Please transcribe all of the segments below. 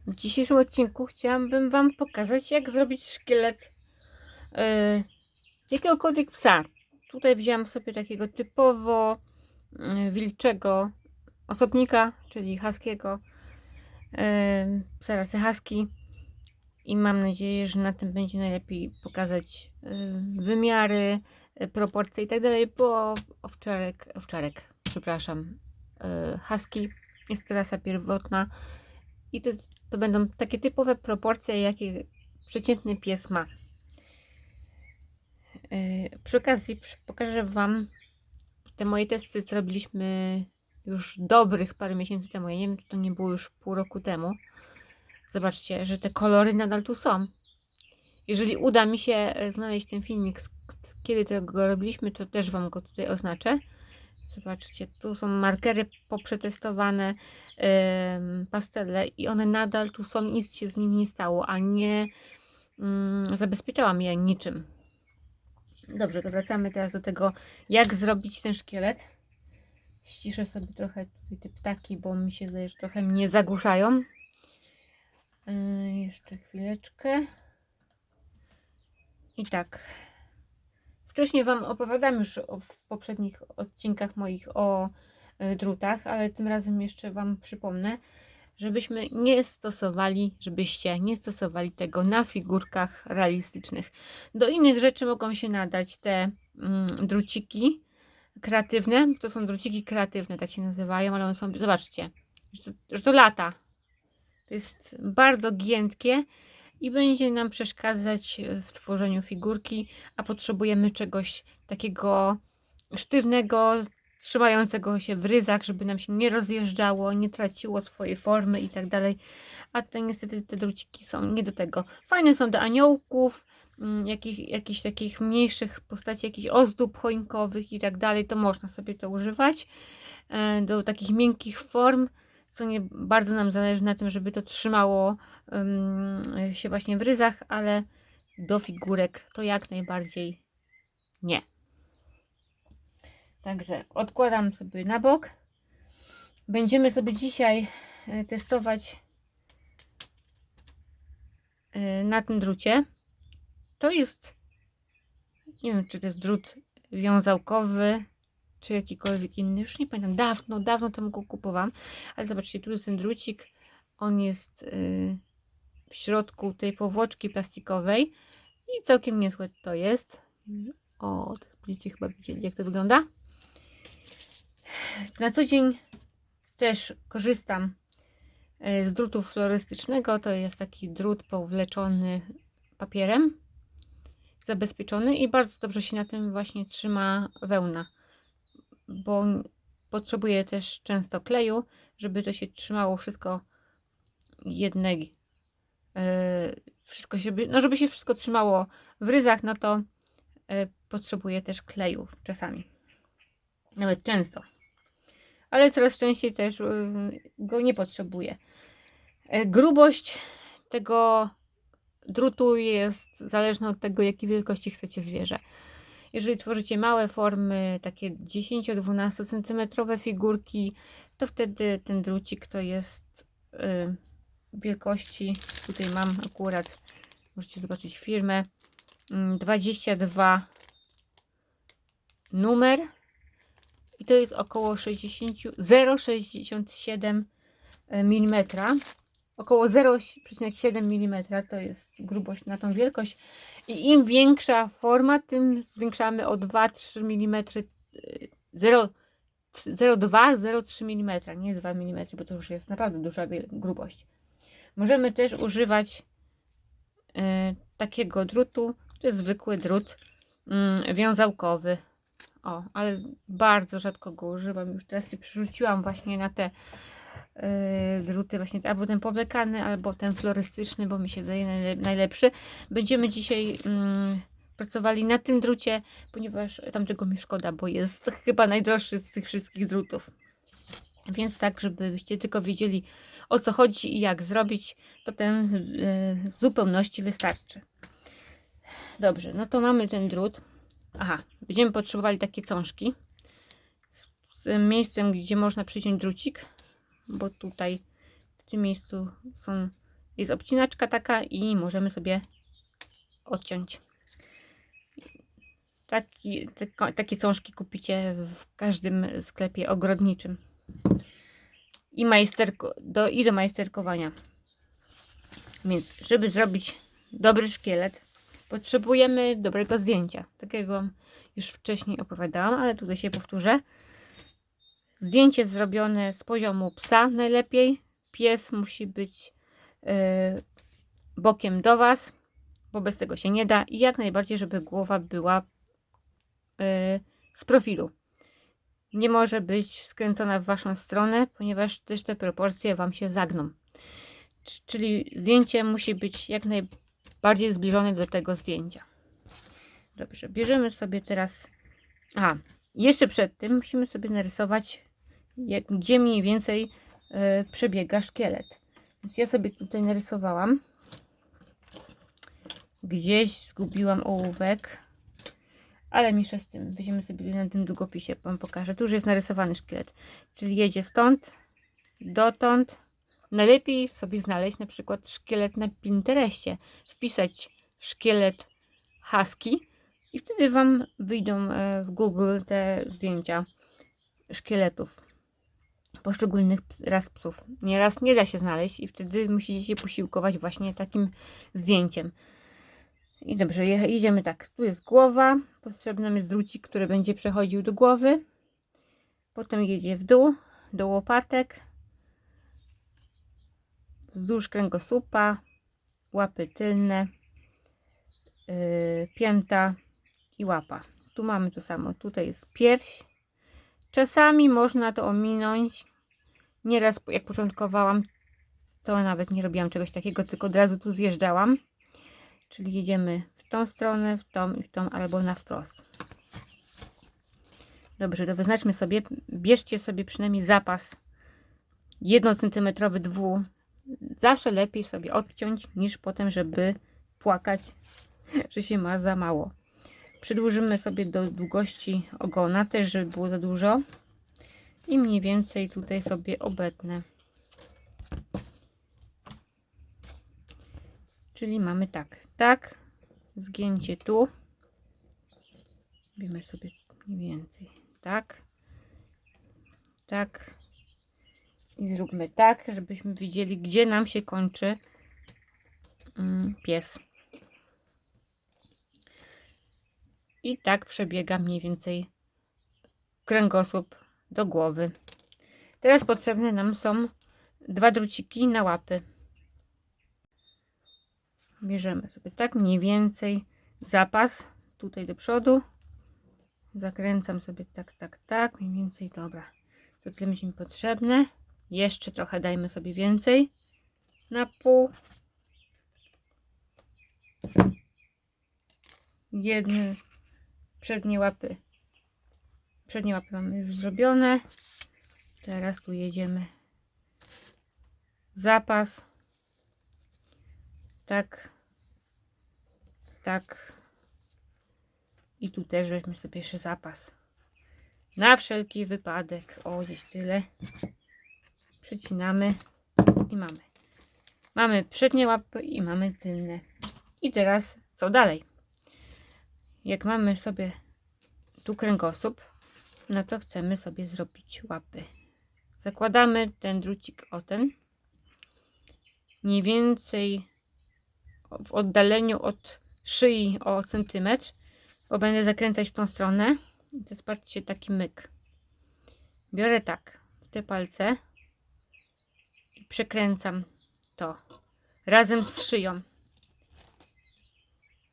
W dzisiejszym odcinku chciałabym Wam pokazać, jak zrobić szkielet jakiegokolwiek psa. Tutaj wzięłam sobie takiego typowo wilczego osobnika, czyli husky'ego, psa rasy husky. I mam nadzieję, że na tym będzie najlepiej pokazać wymiary, proporcje i tak dalej, bo przepraszam, husky jest to rasa pierwotna i to będą takie typowe proporcje, jakie przeciętny pies ma. Przy okazji pokażę Wam te moje testy, co robiliśmy już dobrych parę miesięcy temu. Ja nie wiem, czy to nie było już pół roku temu. Zobaczcie, że te kolory nadal tu są. Jeżeli uda mi się znaleźć ten filmik, kiedy tego robiliśmy, to też Wam go tutaj oznaczę. Zobaczcie, tu są markery poprzetestowane, pastele i one nadal tu są, nic się z nimi nie stało, a nie zabezpieczałam je niczym. Dobrze, to wracamy teraz do tego, jak zrobić ten szkielet. Ściszę sobie trochę tutaj te ptaki, bo mi się zdaje, że trochę mnie zagłuszają. Jeszcze chwileczkę. I tak. Wcześniej Wam opowiadam już w poprzednich odcinkach moich o drutach, ale tym razem jeszcze Wam przypomnę, żebyście nie stosowali tego na figurkach realistycznych. Do innych rzeczy mogą się nadać te druciki kreatywne. To są druciki kreatywne, tak się nazywają, ale one są, zobaczcie, że to lata. To jest bardzo giętkie i będzie nam przeszkadzać w tworzeniu figurki, a potrzebujemy czegoś takiego sztywnego, trzymającego się w ryzach, żeby nam się nie rozjeżdżało, nie traciło swojej formy i tak dalej. A to niestety te druciki są nie do tego. Fajne są do aniołków, jakichś takich mniejszych postaci, jakichś ozdób choinkowych i tak dalej, to można sobie to używać. Do takich miękkich form, co nie bardzo nam zależy na tym, żeby to trzymało się właśnie w ryzach, ale do figurek to jak najbardziej nie. Także odkładam sobie na bok. Będziemy sobie dzisiaj testować na tym drucie. To jest, nie wiem, czy to jest drut wiązałkowy, czy jakikolwiek inny, już nie pamiętam, dawno temu go kupowałam, ale zobaczcie, tu jest ten drucik, on jest w środku tej powłoczki plastikowej i całkiem niezłe to jest. O, to będziecie chyba widzieli, jak to wygląda. Na co dzień też korzystam z drutu florystycznego. To jest taki drut powleczony papierem, zabezpieczony i bardzo dobrze się na tym właśnie trzyma wełna, bo potrzebuję też często kleju, żeby to się trzymało wszystko jednego. Wszystko się, no żeby się wszystko trzymało w ryzach, no to potrzebuję też kleju czasami. Nawet często. Ale coraz częściej też go nie potrzebuję. Grubość tego drutu jest zależna od tego, jakiej wielkości chcecie zwierzę. Jeżeli tworzycie małe formy, takie 10-12 cm figurki, to wtedy ten drucik to jest wielkości, tutaj mam akurat, możecie zobaczyć firmę, 22 numer i to jest około 0,67 mm. Około 0,7 mm to jest grubość na tą wielkość i im większa forma, tym zwiększamy o 2-3 mm, 0,2-0,3 mm, nie 2 mm, bo to już jest naprawdę duża grubość. Możemy też używać takiego drutu, to jest zwykły drut wiązałkowy. O, ale bardzo rzadko go używam. Już teraz się przerzuciłam właśnie na te druty, właśnie albo ten powlekany, albo ten florystyczny, bo mi się zdaje najlepszy. Będziemy dzisiaj pracowali na tym drucie, ponieważ tamtego mi szkoda, bo jest chyba najdroższy z tych wszystkich drutów. Więc tak, żebyście tylko wiedzieli, o co chodzi i jak zrobić, to ten w zupełności wystarczy. Dobrze, no to mamy ten drut. Aha, będziemy potrzebowali takie cążki z miejscem, gdzie można przyciąć drucik, bo tutaj w tym miejscu są jest obcinaczka taka i możemy sobie odciąć. Takie cążki kupicie w każdym sklepie ogrodniczym. I do majsterkowania. Więc żeby zrobić dobry szkielet, potrzebujemy dobrego zdjęcia. Takiego już wcześniej opowiadałam, ale tutaj się powtórzę. Zdjęcie zrobione z poziomu psa najlepiej. Pies musi być bokiem do Was, bo bez tego się nie da. I jak najbardziej, żeby głowa była z profilu. Nie może być skręcona w Waszą stronę, ponieważ też te proporcje Wam się zagną. Czyli zdjęcie musi być jak najbardziej zbliżone do tego zdjęcia. Dobrze, bierzemy sobie teraz... Jeszcze przed tym musimy sobie narysować, gdzie mniej więcej przebiega szkielet. Więc ja sobie tutaj narysowałam. Gdzieś zgubiłam ołówek. Ale mniejsza z tym. Weźmiemy sobie na tym długopisie, Wam pokażę. Tu już jest narysowany szkielet. Czyli jedzie stąd, dotąd. Najlepiej sobie znaleźć na przykład szkielet na Pinterestie. Wpisać szkielet husky i wtedy Wam wyjdą w Google te zdjęcia szkieletów poszczególnych ras psów. Nieraz nie da się znaleźć i wtedy musicie się posiłkować właśnie takim zdjęciem. I dobrze, jedziemy tak. Tu jest głowa. Potrzebny nam jest drucik, który będzie przechodził do głowy. Potem jedzie w dół, do łopatek. Wzdłuż kręgosłupa. Łapy tylne. Pięta i łapa. Tu mamy to samo. Tutaj jest pierś. Czasami można to ominąć. Nieraz jak początkowałam, to nawet nie robiłam czegoś takiego, tylko od razu tu zjeżdżałam. Czyli jedziemy w tą stronę, w tą i w tą, albo na wprost. Dobrze, to wyznaczmy sobie, bierzcie sobie przynajmniej zapas 1 cm, 2. Zawsze lepiej sobie odciąć, niż potem, żeby płakać, że się ma za mało. Przedłużymy sobie do długości ogona, też żeby było za dużo. I mniej więcej tutaj sobie obetnę. Czyli mamy tak, zgięcie tu. Robimy sobie mniej więcej tak. I zróbmy tak, żebyśmy widzieli, gdzie nam się kończy pies. I tak przebiega mniej więcej kręgosłup do głowy. Teraz potrzebne nam są 2 druciki na łapy. Bierzemy sobie tak mniej więcej zapas tutaj do przodu. Zakręcam sobie tak, mniej więcej, dobra. To tyle mi potrzebne. Jeszcze trochę dajmy sobie więcej. Na pół. Jedne przednie łapy mamy już zrobione. Teraz tu jedziemy zapas. Tak. I tu też weźmy sobie jeszcze zapas. Na wszelki wypadek. O, gdzieś tyle. Przycinamy i mamy. Mamy przednie łapy i mamy tylne. I teraz co dalej? Jak mamy sobie tu kręgosłup, no to chcemy sobie zrobić łapy. Zakładamy ten drucik o ten. Mniej więcej w oddaleniu od szyi o centymetr, bo będę zakręcać w tą stronę. I to jest, patrzcie, taki myk. Biorę tak w te palce i przekręcam to razem z szyją,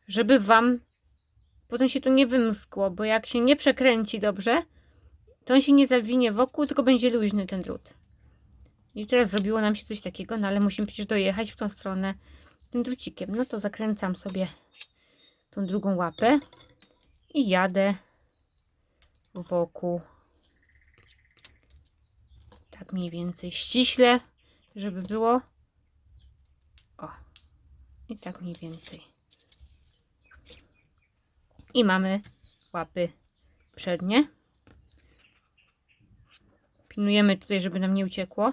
żeby Wam potem się to nie wymskło, bo jak się nie przekręci dobrze, to on się nie zawinie wokół, tylko będzie luźny ten drut. I teraz zrobiło nam się coś takiego, no ale musimy przecież dojechać w tą stronę tym drucikiem. No to zakręcam sobie tą drugą łapę i jadę wokół. Tak mniej więcej ściśle, żeby było. O. I tak mniej więcej. I mamy łapy przednie. Pilnujemy tutaj, żeby nam nie uciekło.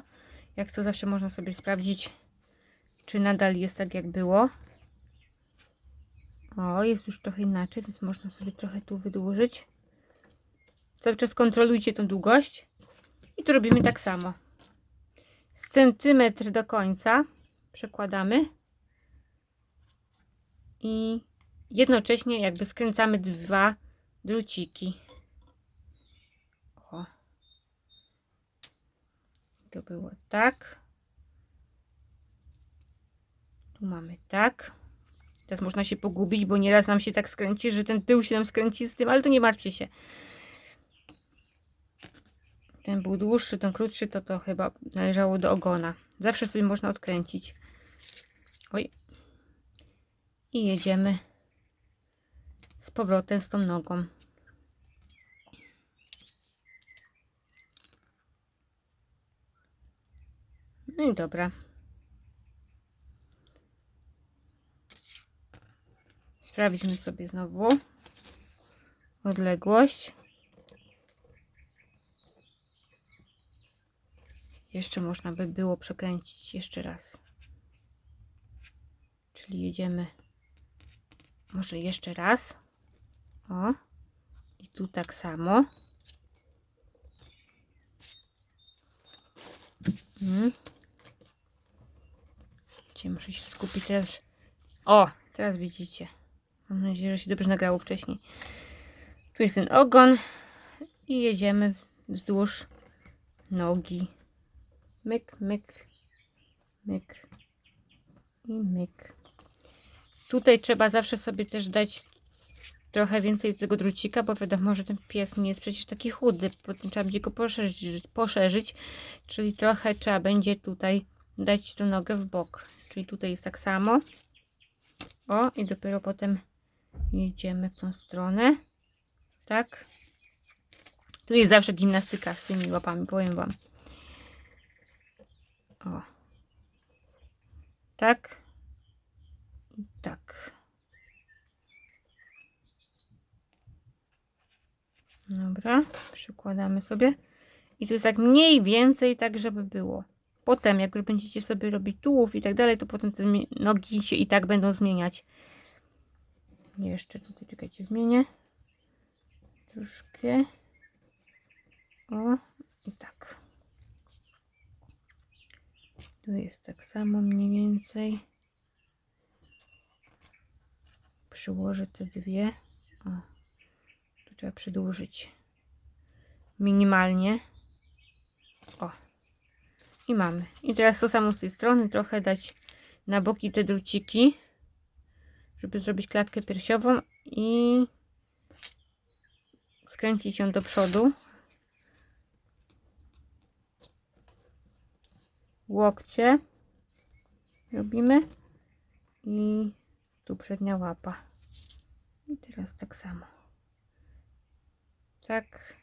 Jak to zawsze można sobie sprawdzić, czy nadal jest tak jak było. O, jest już trochę inaczej, więc można sobie trochę tu wydłużyć. Cały czas kontrolujcie tą długość. I tu robimy tak samo. Z centymetr do końca przekładamy. I jednocześnie jakby skręcamy 2 druciki. O. To było tak. Tu mamy tak. Teraz można się pogubić, bo nieraz nam się tak skręci, że ten tył się nam skręci z tym, ale to nie martwcie się. Ten był dłuższy, ten krótszy, to chyba należało do ogona. Zawsze sobie można odkręcić. Oj. I jedziemy z powrotem z tą nogą. No i dobra. Sprawdźmy sobie znowu odległość. Jeszcze można by było przekręcić jeszcze raz. Czyli jedziemy może jeszcze raz. O. I tu tak samo. Muszę się skupić teraz. O, teraz widzicie. Mam nadzieję, że się dobrze nagrało wcześniej. Tu jest ten ogon i jedziemy wzdłuż nogi. Myk, myk, myk i myk. Tutaj trzeba zawsze sobie też dać trochę więcej tego drucika, bo wiadomo, że ten pies nie jest przecież taki chudy. Potem trzeba będzie go poszerzyć, czyli trochę trzeba będzie tutaj dać tą nogę w bok. Czyli tutaj jest tak samo. O, i dopiero potem jedziemy w tą stronę. Tak. Tu jest zawsze gimnastyka z tymi łapami, powiem wam. O. Tak. I tak. Dobra, przykładamy sobie. I to jest tak mniej więcej tak, żeby było. Potem, jak już będziecie sobie robić tułów i tak dalej, to potem te nogi się i tak będą zmieniać. Jeszcze tutaj, czekajcie, zmienię. Troszkę. O, i tak. Tu jest tak samo mniej więcej. Przyłożę te dwie. O, tu trzeba przedłużyć. Minimalnie. O. I mamy. I teraz to samo z tej strony. Trochę dać na boki te druciki, żeby zrobić klatkę piersiową i skręcić ją do przodu. Łokcie robimy i tu przednia łapa. I teraz tak samo. Tak.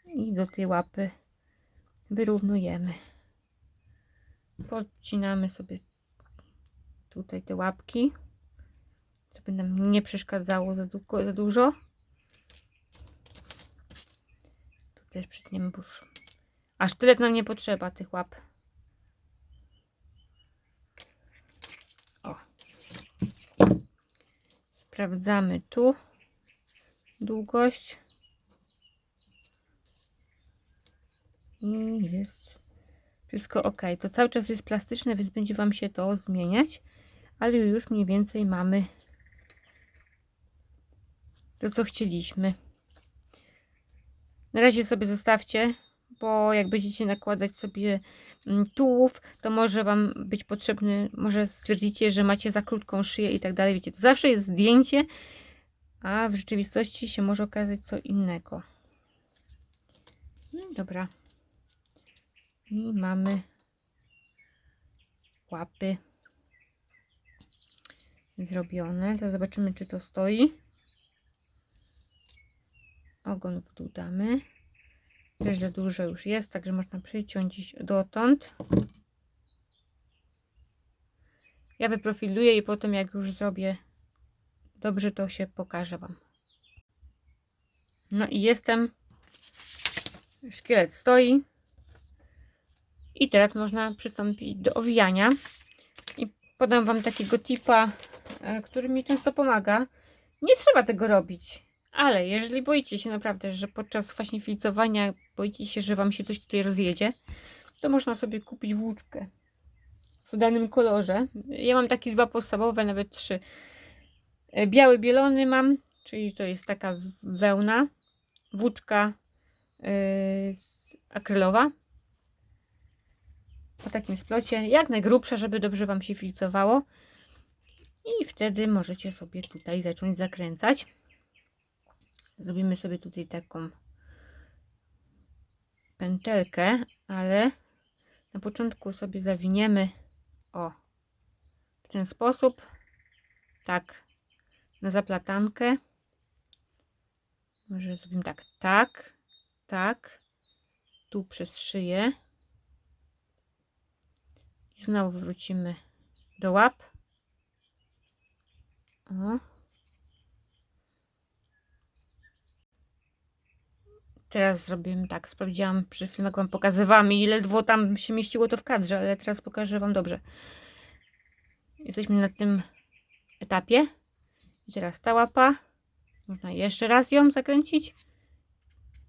I do tej łapy wyrównujemy. Podcinamy sobie tutaj te łapki, żeby nam nie przeszkadzało za dużo. Tu też przytniemy, bo już aż tyle nam nie potrzeba tych łap. O. Sprawdzamy tu długość. I jest wszystko ok. To cały czas jest plastyczne, więc będzie wam się to zmieniać, ale już mniej więcej mamy to, co chcieliśmy. Na razie sobie zostawcie, bo jak będziecie nakładać sobie tułów, to może wam być potrzebny, może stwierdzicie, że macie za krótką szyję i tak dalej. Wiecie, to zawsze jest zdjęcie, a w rzeczywistości się może okazać co innego. No i dobra. I mamy łapy zrobione. To zobaczymy, czy to stoi. Ogon w dół damy. Też za dużo już jest, także można przyciąć dotąd. Ja wyprofiluję i potem, jak już zrobię dobrze, to się pokażę wam. No i szkielet stoi. I teraz można przystąpić do owijania. I podam Wam takiego tipa, który mi często pomaga. Nie trzeba tego robić, ale jeżeli boicie się naprawdę, że podczas właśnie filcowania boicie się, że Wam się coś tutaj rozjedzie, to można sobie kupić włóczkę w danym kolorze. Ja mam takie 2 podstawowe, nawet 3. Biały bielony mam, czyli to jest taka wełna, włóczka akrylowa o takim splocie, jak najgrubsza, żeby dobrze Wam się filcowało. I wtedy możecie sobie tutaj zacząć zakręcać. Zrobimy sobie tutaj taką pętelkę, ale na początku sobie zawiniemy w ten sposób, tak, na zaplatankę. Może zrobimy tak, tu przez szyję i znowu wrócimy do łap. O. Teraz zrobimy tak, sprawdziłam przed chwilą, jak Wam pokazywałam i ledwo tam się mieściło to w kadrze, ale teraz pokażę Wam dobrze. Jesteśmy na tym etapie. I teraz ta łapa, można jeszcze raz ją zakręcić.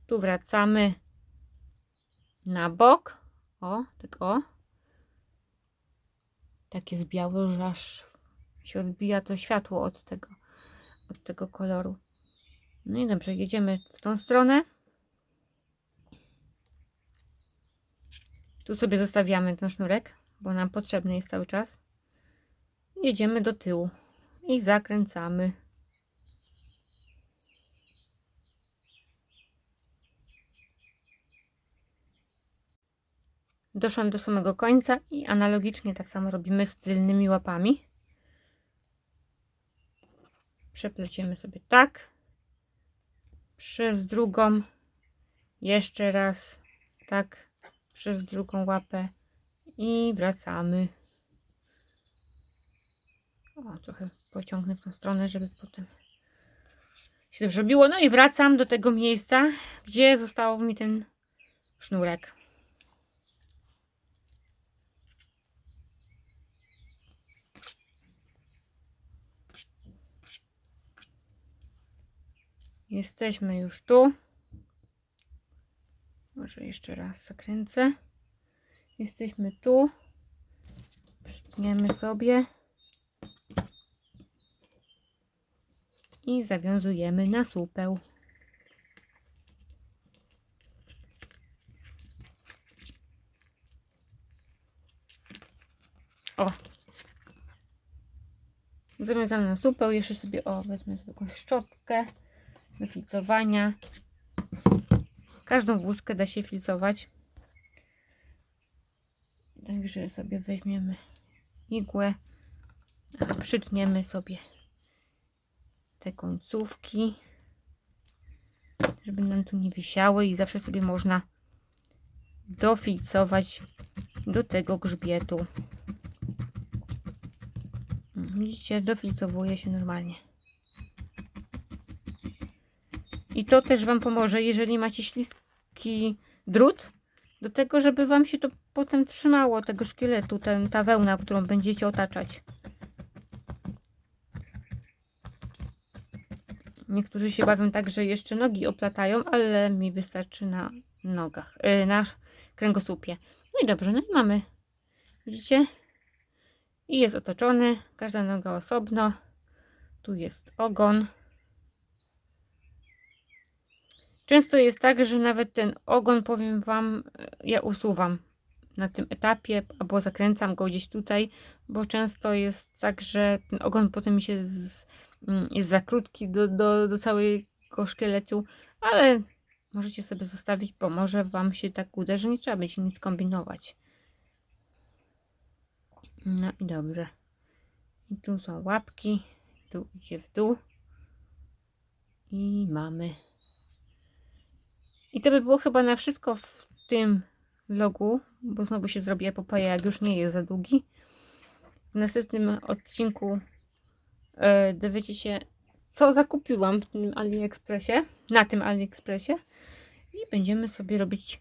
Tu wracamy na bok. O, tak o. Tak jest białe, że aż się odbija to światło od tego koloru. No i dobrze, jedziemy w tą stronę. Tu sobie zostawiamy ten sznurek, bo nam potrzebny jest cały czas. Jedziemy do tyłu i zakręcamy. Doszłam do samego końca i analogicznie tak samo robimy z tylnymi łapami. Przepleciemy sobie tak, przez drugą, jeszcze raz tak, przez drugą łapę i wracamy. O, trochę pociągnę w tą stronę, żeby potem się dobrze robiło. No i wracam do tego miejsca, gdzie został mi ten sznurek. Jesteśmy już tu. Może jeszcze raz zakręcę. Jesteśmy tu. Przytniemy sobie. I zawiązujemy na supeł. O! Zawiązane na supeł. Jeszcze sobie, wezmę sobie jakąś szczotkę do filcowania. Każdą włóczkę da się filcować. Także sobie weźmiemy igłę, przytniemy sobie te końcówki, żeby nam tu nie wisiały i zawsze sobie można dofilcować do tego grzbietu. Widzicie, dofilcowuje się normalnie. I to też Wam pomoże, jeżeli macie śliski drut, do tego, żeby Wam się to potem trzymało, tego szkieletu, ta wełna, którą będziecie otaczać. Niektórzy się bawią tak, że jeszcze nogi oplatają, ale mi wystarczy na nogach, na kręgosłupie. No i dobrze, no i mamy, widzicie? I jest otoczony, każda noga osobno. Tu jest ogon. Często jest tak, że nawet ten ogon, powiem Wam, ja usuwam na tym etapie, albo zakręcam go gdzieś tutaj, bo często jest tak, że ten ogon potem mi się jest za krótki do całego szkieletu, ale możecie sobie zostawić, bo może Wam się tak uda, że nie trzeba będzie nic kombinować. No i dobrze. I tu są łapki, tu idzie w dół i mamy. I to by było chyba na wszystko w tym vlogu, bo znowu się zrobi epopeja, jak już nie jest za długi. W następnym odcinku dowiecie się, co zakupiłam w tym AliExpressie, na tym AliExpressie, i będziemy sobie robić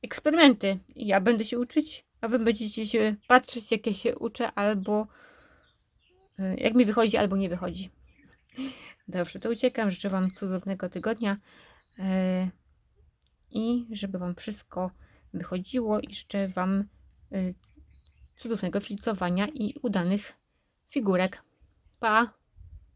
eksperymenty. Ja będę się uczyć, a wy będziecie się patrzeć, jak ja się uczę, albo jak mi wychodzi, albo nie wychodzi. Dobrze, to uciekam. Życzę wam cudownego tygodnia i żeby wam wszystko wychodziło i życzę wam cudownego filcowania i udanych figurek. Pa!